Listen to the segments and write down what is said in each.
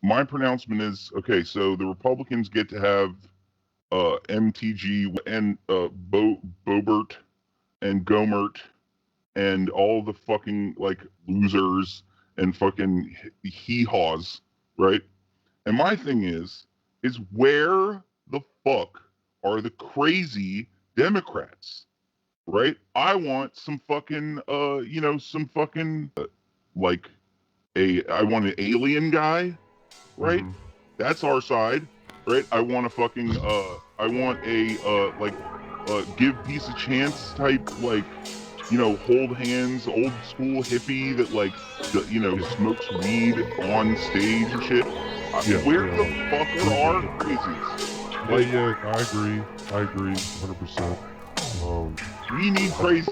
my pronouncement is okay. So the Republicans get to have MTG and Bobert and Gomert and all the fucking like losers and fucking hee-haws, right? And my thing is where the fuck are the crazy Democrats, right? I want some fucking, some fucking, like, I want an alien guy, right? Mm-hmm. That's our side, right? I want a fucking, I want a, give peace a chance type, like, hold hands, old school hippie that, like, smokes weed on stage and shit. Where the fuck are our crazies? Like, I agree, 100%. We need crazy.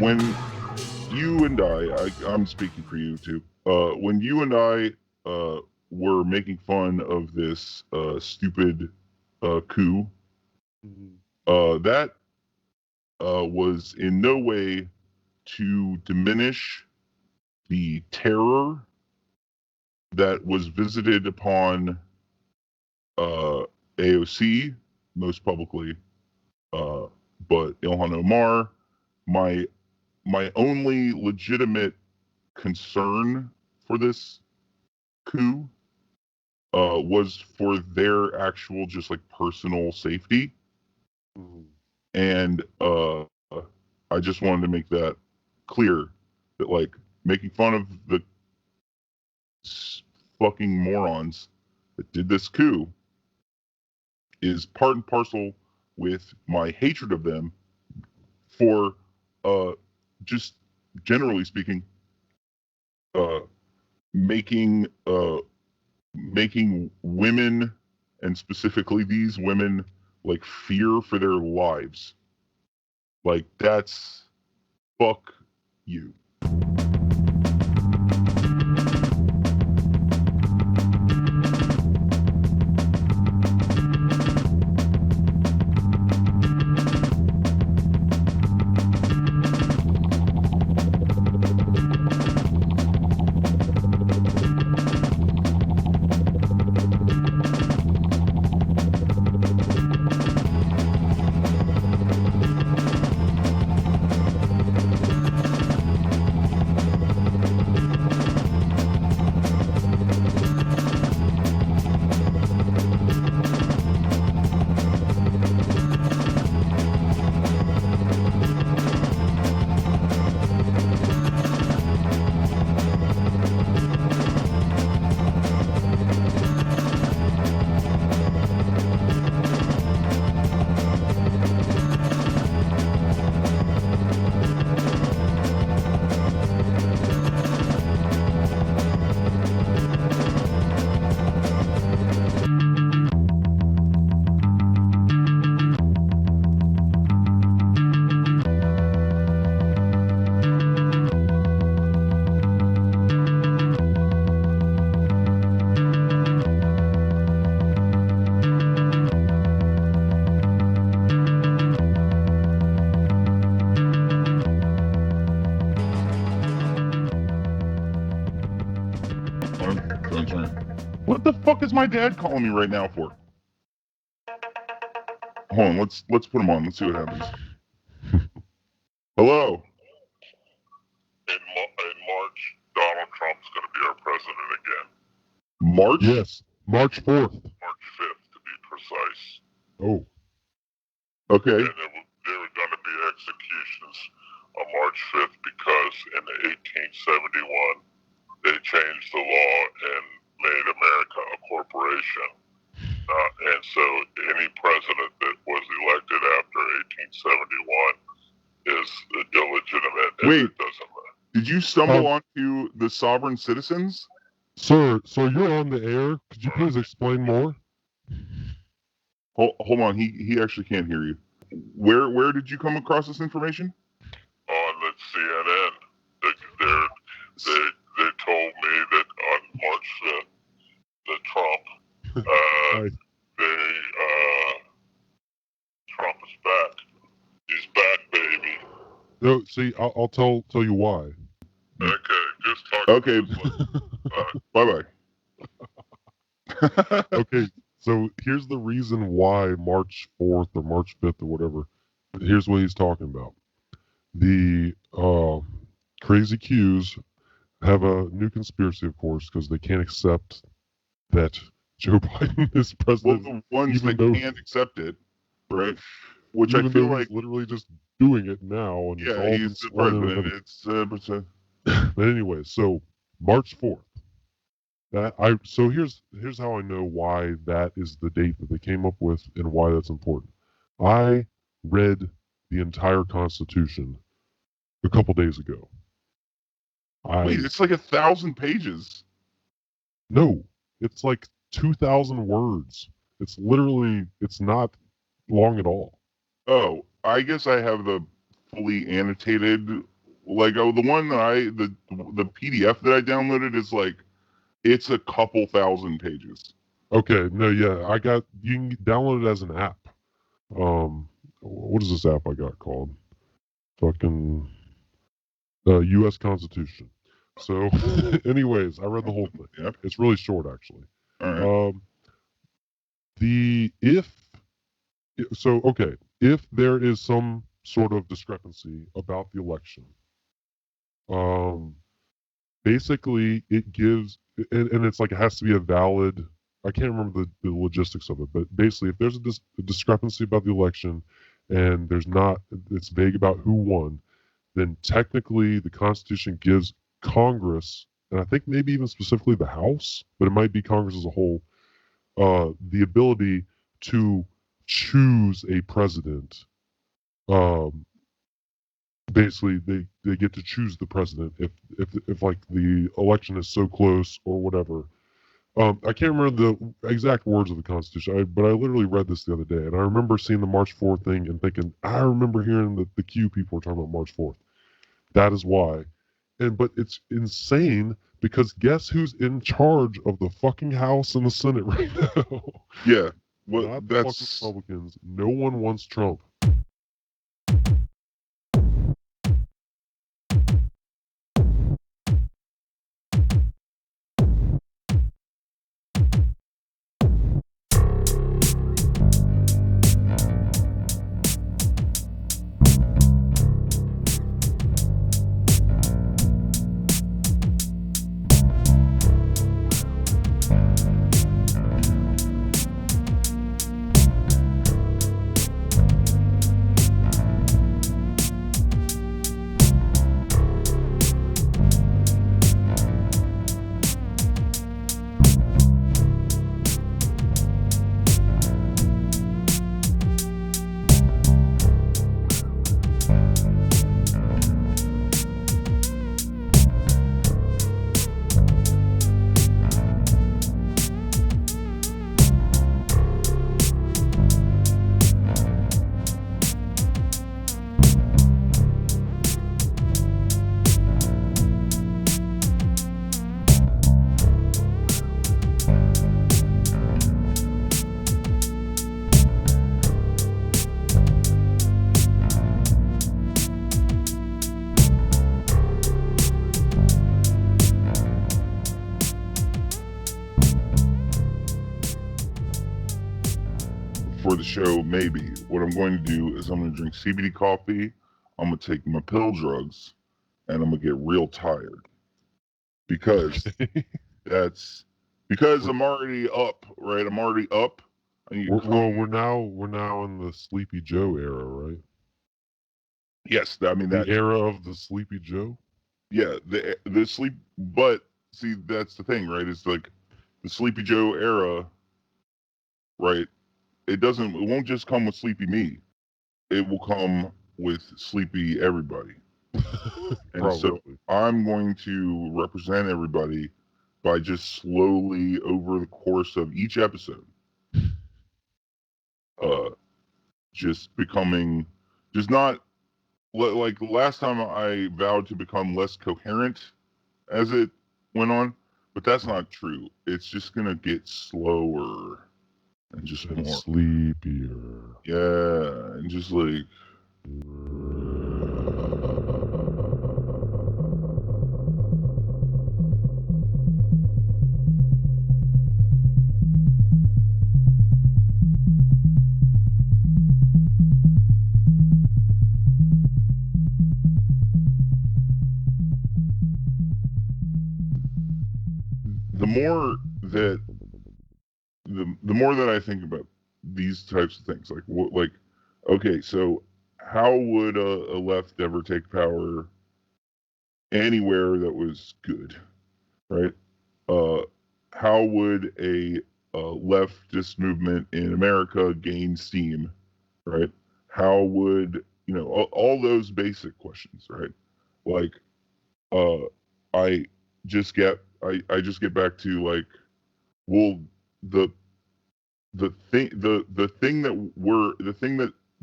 When you and I'm speaking for you too. When you and I were making fun of this stupid coup, that was in no way to diminish the terror that was visited upon AOC, most publicly, but Ilhan Omar. My only legitimate concern for this coup was for their actual just like personal safety. And I just wanted to make that clear that like making fun of the fucking morons that did this coup is part and parcel with my hatred of them for just generally speaking making women, and specifically these women, like fear for their lives. Like that's fuck you. What the fuck is my dad calling me right now for? Hold on, let's put him on. Let's see what happens. Hello. In March, Donald Trump's going to be our president again. March? Yes, March 4th. March 5th, to be precise. Oh. Okay. And there were going to be executions on March 5th because in 1871 they changed the law and made America a corporation. And so any president that was elected after 1871 is illegitimate. Wait. It doesn't matter. Did you stumble onto the sovereign citizens? Sir, so you're on the air. Could you please explain more? Hold on, he actually can't hear you. Where did you come across this information? On the CNN, they told me that on March 5th, that Trump, Right. Trump is back. He's back, baby. No, see, I'll tell you why. Okay, just talk. Okay. Bye. Okay, so here's the reason why March 4th or March 5th or whatever. Here's what he's talking about. The crazy Qs have a new conspiracy, of course, because they can't accept that Joe Biden is president. Well, the ones that can't accept it, right? Which even I feel though like he's literally just doing it now, and yeah, he's the president. It's But anyway, so March 4th. So here's how I know why that is the date that they came up with and why that's important. I read the entire Constitution a couple days ago. wait, it's like 1,000 pages. No, it's like 2,000 words. It's not long at all. Oh, I guess I have the fully annotated. Like, the one that the PDF that I downloaded is like, it's a couple thousand pages. Okay, no, yeah, you can download it as an app. What is this app I got called? Fucking U.S. Constitution. So, anyways, I read the whole thing. Yep. It's really short, actually. All right. If there is some sort of discrepancy about the election, basically it gives, and it's like it has to be a valid. I can't remember the logistics of it, but basically, if there's a discrepancy about the election, and it's vague about who won, then technically the Constitution gives Congress, and I think maybe even specifically the House, but it might be Congress as a whole, the ability to choose a president. Basically, they get to choose the president if like the election is so close or whatever. I can't remember the exact words of the Constitution, but I literally read this the other day, and I remember seeing the March 4th thing and thinking, I remember hearing that the Q people were talking about March 4th. That is why. But it's insane because guess who's in charge of the fucking House and the Senate right now? Yeah. Well, Not the fucking Republicans. No one wants Trump. For the show, maybe. What I'm going to do is I'm going to drink CBD coffee, I'm going to take my pill drugs, and I'm going to get real tired. Because I'm already up, right? I'm already up. We're now in the Sleepy Joe era, right? Yes, I mean The that. era of the Sleepy Joe. Yeah, the sleep. But see, that's the thing, right? It's like the Sleepy Joe era, right? It won't just come with Sleepy Me. It will come with Sleepy everybody. And so I'm going to represent everybody by just slowly over the course of each episode, just becoming, just not like the last time I vowed to become less coherent as it went on, but that's not true. It's just gonna get slower and just more sleepier. Yeah, and just like. The more that I think about these types of things, okay, so how would a left ever take power anywhere that was good, right? How would a leftist movement in America gain steam, right? How would, all those basic questions, right? Like, I just get back to like, well, the thing that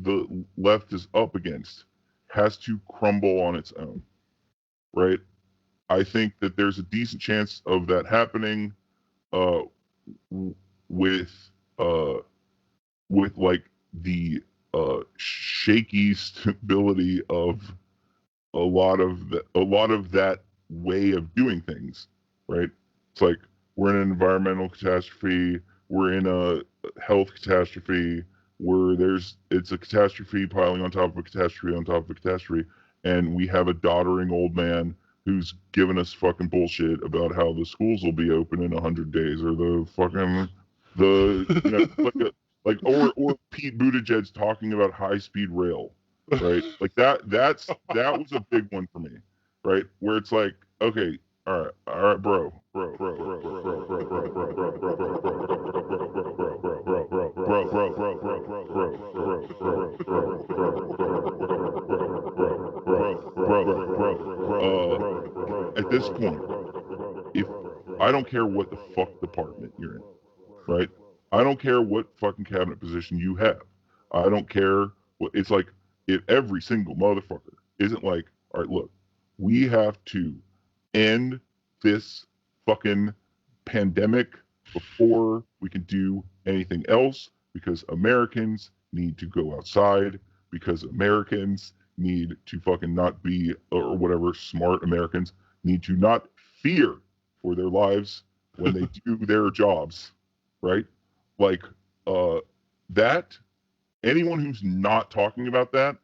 the left is up against has to crumble on its own, right? I think that there's a decent chance of that happening with like the shaky stability of a lot of that way of doing things, right? It's like we're in an environmental catastrophe, we're in a health catastrophe, it's a catastrophe piling on top of a catastrophe on top of a catastrophe, and we have a doddering old man who's giving us fucking bullshit about how the schools will be open in 100 days, or or Pete Buttigieg talking about high-speed rail, right? Like that was a big one for me, right? Where it's like, okay, all right, bro. At this point, if I don't care what the fuck department you're in, right? I don't care what fucking cabinet position you have. I don't care what it's like. If every single motherfucker isn't like, all right, look, we have to end this fucking pandemic before we can do anything else, because Americans need to go outside, because Americans need to fucking not be, or whatever, smart Americans need to not fear for their lives when they do their jobs, right? Like, that, anyone who's not talking about that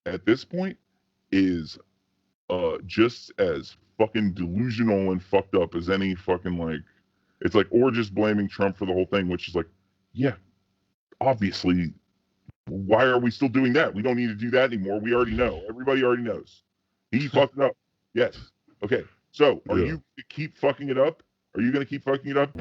at this point is just as fucking delusional and fucked up as any fucking, like, it's like, or just blaming Trump for the whole thing, which is like, yeah, obviously, why are we still doing that? We don't need to do that anymore. We already know. Everybody already knows. He fucked it up. Yes. Okay. So, are you going to keep fucking it up? Are you going to keep fucking it up?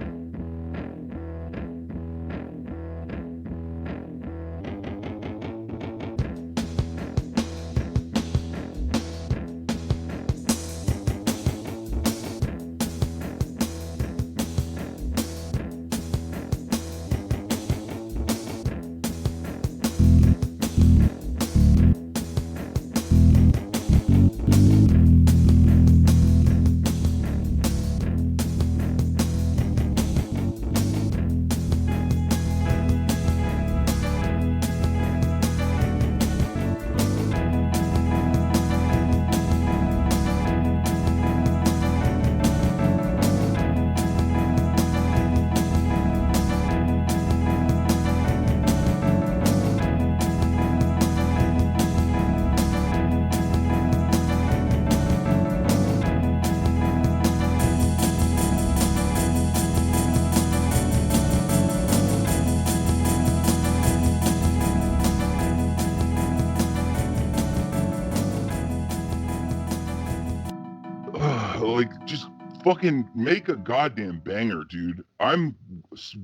like, just fucking make a goddamn banger, dude. I'm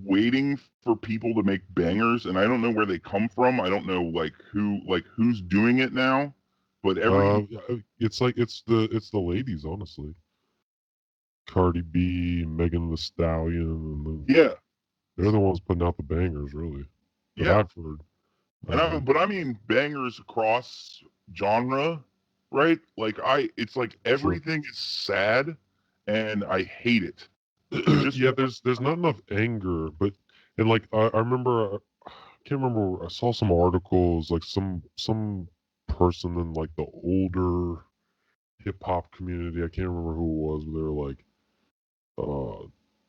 waiting for people to make bangers, and I don't know where they come from. I don't know who's doing it now, but it's the ladies, honestly. Cardi B, Megan Thee Stallion, and yeah, they're the ones putting out the bangers, really. That yeah. I've heard. But I mean bangers across genre, right? Like it's like everything is sad, and I hate it. Just Yeah, there's not enough anger, but and like I remember, I can't remember. I saw some articles, like some person in like the older hip hop community. I can't remember who it was, but they were like,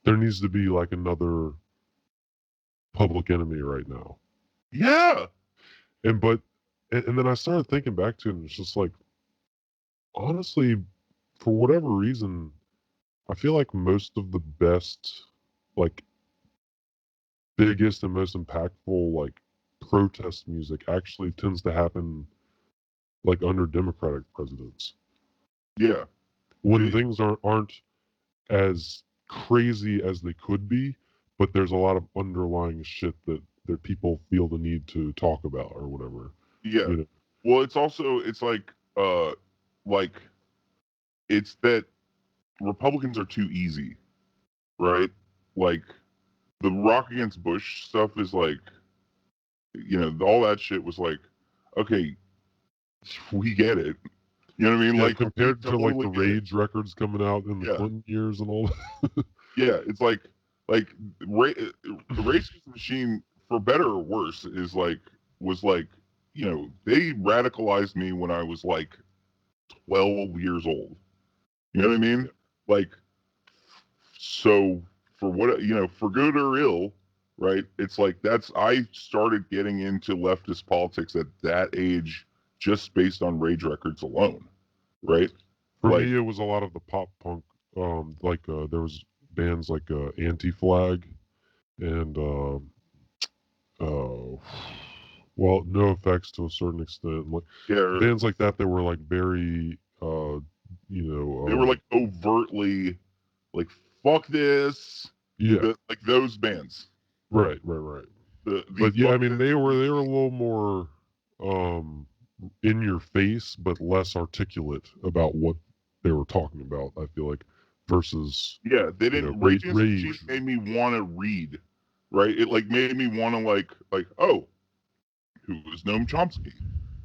there needs to be like another Public Enemy right now. yeah, And then I started thinking back to it, and it's just like, honestly, for whatever reason, I feel like most of the best, like, biggest and most impactful, like, protest music actually tends to happen, like, under Democratic presidents. yeah, When things aren't as crazy as they could be, but there's a lot of underlying shit that people feel the need to talk about or whatever. yeah. You know? Well, it's like it's that Republicans are too easy, right? Like the Rock Against Bush stuff is like, all that shit was like, okay, we get it. You know what I mean? Yeah, Like compared to like the totally Rage records coming out in the Yeah. Clinton years and all that. Yeah, it's like the Rage Against the Machine, for better or worse, was like, they radicalized me when I was like 12 years old. You know what I mean? Like, so for for good or ill, right? It's like I started getting into leftist politics at that age just based on Rage records alone, right? For Like, me, it was a lot of the pop punk. There was bands like Anti-Flag and well, No Effects to a certain extent. Like yeah, bands like that were like very they were like overtly like fuck this, yeah, like those bands. right. The But yeah, I fuck mean this, they were a little more in your face, but less articulate about what they were talking about. I feel like versus yeah, they didn't. Rage Against the Machine Rage. made me want to read, right? It like made me want to like oh, who is Noam Chomsky,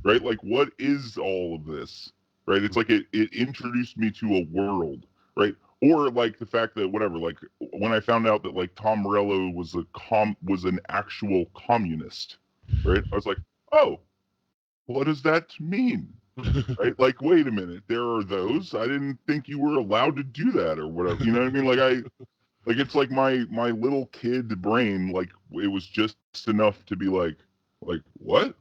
right? Like what is all of this, right? It's like it introduced me to a world, right? Or like the fact that whatever, like when I found out that like Tom Morello was was an actual communist, right? I was like, oh, what does that mean? Right? Like, wait a minute, there are those. I didn't think you were allowed to do that or whatever. You know what I mean? Like it's like my little kid brain, like it was just enough to be like what?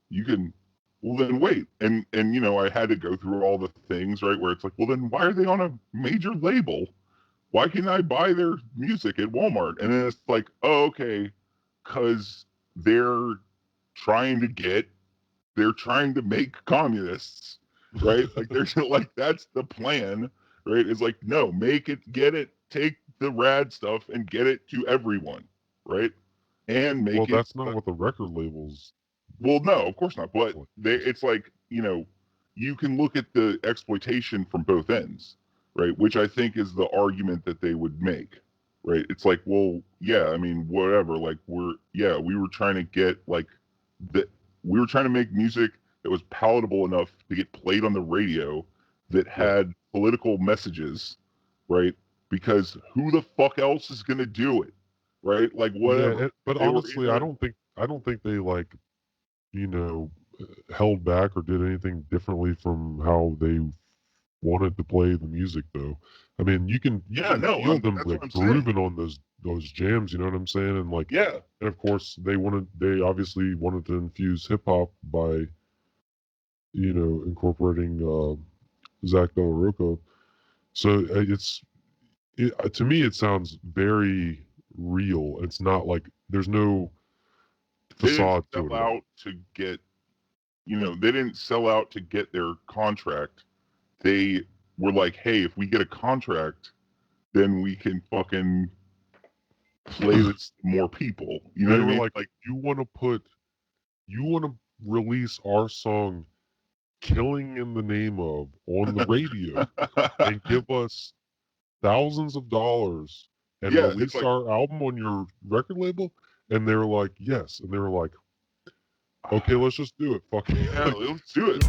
You can, well then wait. And I had to go through all the things, right? Where it's like, well then why are they on a major label? Why can't I buy their music at Walmart? And then it's like, oh, okay, because they're trying to make communists, right? Like there's like that's the plan, right? It's like no, get it, take the rad stuff and get it to everyone, right? And make Well, it. that's not what the record labels. Well, no, of course not. But it's like you can look at the exploitation from both ends, right? Which I think is the argument that they would make, right? It's like, well, yeah, I mean, whatever. Like we were trying to get like we were trying to make music that was palatable enough to get played on the radio that had political messages, right? Because who the fuck else is gonna do it, right? Like whatever. Yeah, but honestly, I don't think they like you know held back or did anything differently from how they wanted to play the music though. I mean, you can feel them that's like what I'm saying. grooving on those jams, you know what I'm saying? And like Yeah. and of course they obviously wanted to infuse hip hop by incorporating Zach De La Rocha. So to me it sounds very real. It's not like there's no facade They to didn't it sell at all. out to get, they didn't sell out to get their contract. They were like, hey, if we get a contract, then we can fucking play this to more people. You know They what I were mean? like, you want to release our song "Killing in the Name of" on the radio and give us thousands of dollars and Yeah, it's release like, our album on your record label? And they were like, yes. And they were like, okay, let's just do it. Fuck it. yeah, let's do it.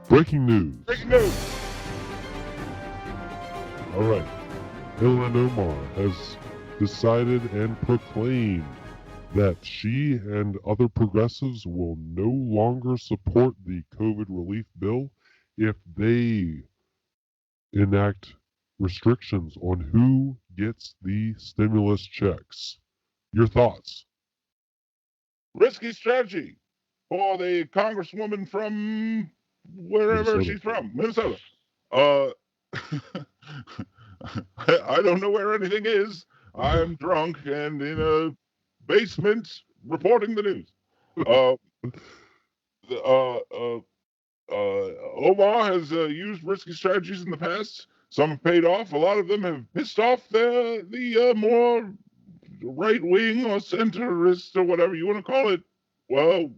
Breaking news. Breaking news. All right. Ilhan Omar has decided and proclaimed that she and other progressives will no longer support the COVID relief bill if they enact restrictions on who gets the stimulus checks. Your thoughts? Risky strategy for the congresswoman from wherever Minnesota. she's from, Minnesota. I don't know where anything is. I'm drunk and in a basement reporting the news. Omar has used risky strategies in the past. Some have paid off. A lot of them have pissed off the more right wing or centrist or whatever you want to call it,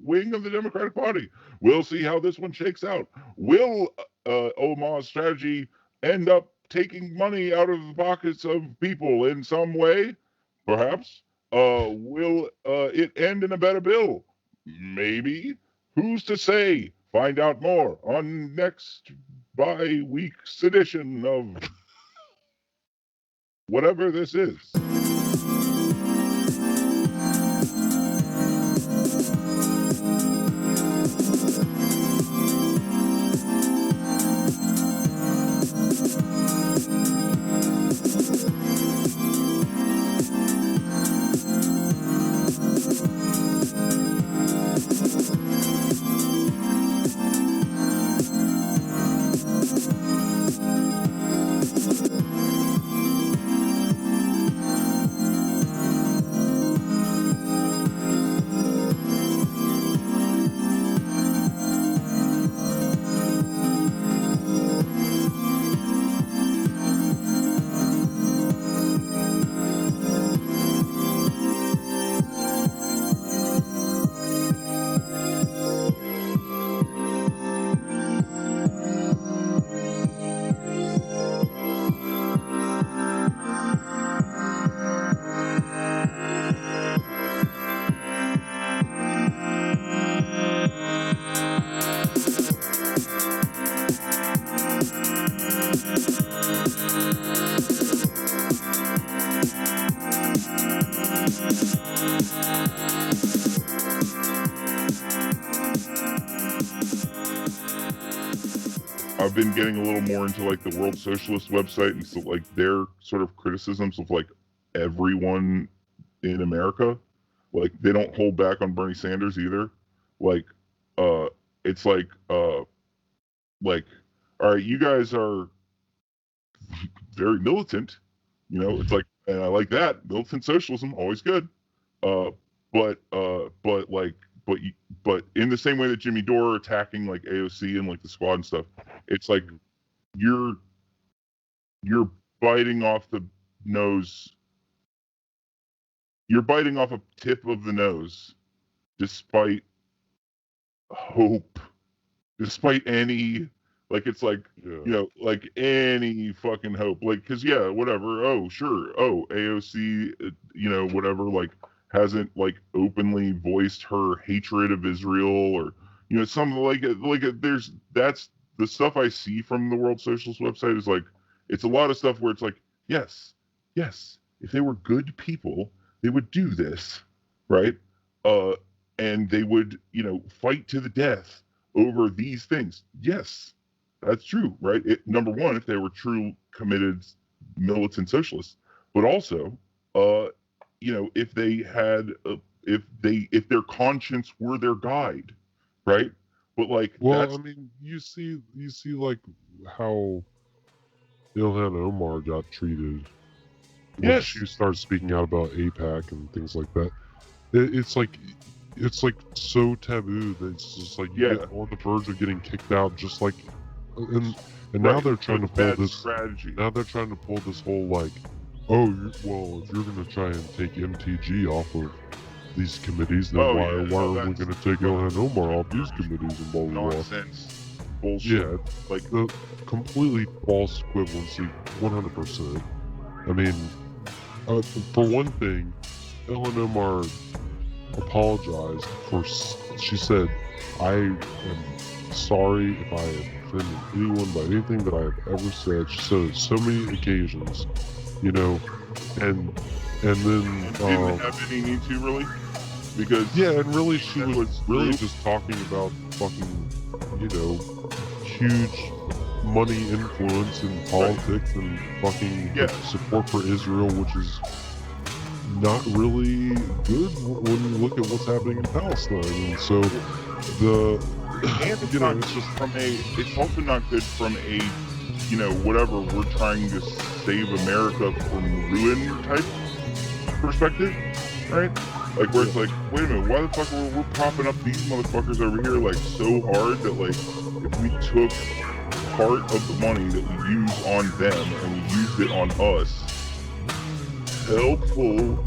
wing of the Democratic Party. We'll see how this one shakes out. Will Omar's strategy end up taking money out of the pockets of people in some way? Perhaps. Will it end in a better bill? Maybe. Who's to say? Find out more on next bi-week's edition of whatever this is. I've been getting a little more into like the World Socialist website and so like their sort of criticisms of like everyone in America. Like they don't hold back on Bernie Sanders either. Like it's like all right, you guys are very militant, you know, it's like, and I like that. Militant socialism, always good. but in the same way that Jimmy Dore attacking like AOC and like the squad and stuff, it's like you're biting off the nose. You're biting off a tip of the nose, despite hope, despite any, like, it's like, like any fucking hope, like, cause yeah, whatever. Oh, sure. Oh, AOC, whatever, like, hasn't like openly voiced her hatred of Israel, or something there's that's the stuff I see from the World Socialist website is like, it's a lot of stuff where it's like, yes, if they were good people, they would do this, right? And they would, fight to the death over these things. Yes, that's true, right? Number one, if they were true, committed, militant socialists, but also, if they had, if their conscience were their guide, right? But like, I mean, you see like how Ilhan Omar got treated when she started speaking out about AIPAC and things like that. It's like so taboo that it's just like you get on the verge of getting kicked out, just like, and now they're trying to pull this strategy. Now they're trying to pull this whole like, if you're gonna try and take MTG off of these committees, then why are we gonna take Ilhan Omar off these committees and blah blah blah? Nonsense, bullshit. Yeah, like the completely false equivalency, 100%. I mean, for one thing, Ilhan Omar apologized she said, I am sorry if I have offended anyone by anything that I have ever said. She said it so many occasions, and then didn't have any need to, really, because and really she was really just talking about fucking huge money influence in politics and fucking support for Israel, which is not really good when you look at what's happening in Palestine. And so it's also not good from a whatever, we're trying to save America from ruin type perspective, right? Like, where it's like, wait a minute, why the fuck we're propping up these motherfuckers over here like so hard that like if we took part of the money that we use on them and we used it on us, helpful